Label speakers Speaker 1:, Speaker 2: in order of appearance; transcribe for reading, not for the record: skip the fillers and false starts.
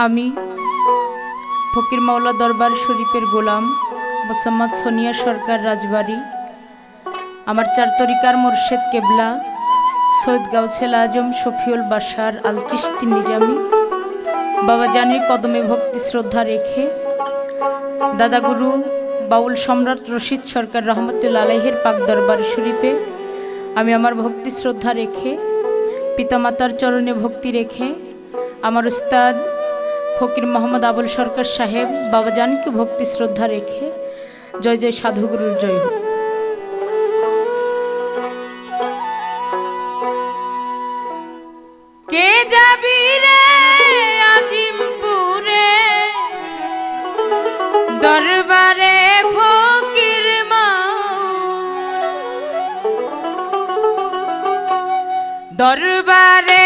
Speaker 1: আমি ফকির মাওলা দরবার শরীফের গোলাম মোসাম্মদ সোনিয়া সরকার রাজবাড়ি, আমার চার তরিকার মুর্শেদ কেবলা সৈয়দ গাউসেল আজম শফিউল বাশার আল চিশতি নিজামি বাবা জানির কদমে ভক্তি শ্রদ্ধা রেখে, দাদা গুরু বাউল সম্রাট রশিদ সরকার রহমতুল্লাহ আলাইহির পাক দরবার শরীফে আমি আমার ভক্তি শ্রদ্ধা রেখে, পিতামাতার চরণে ভক্তি রেখে, আমার উস্তাদ ফকির মোহাম্মদ আবুল সরকার সাহেব বাবা জানকে ভক্তি শ্রদ্ধা রেখে জয় জয় সাধুগুরুর জয় হোক। কে যাবি রে আজিমপুরে দরবারে ফকির দরবারে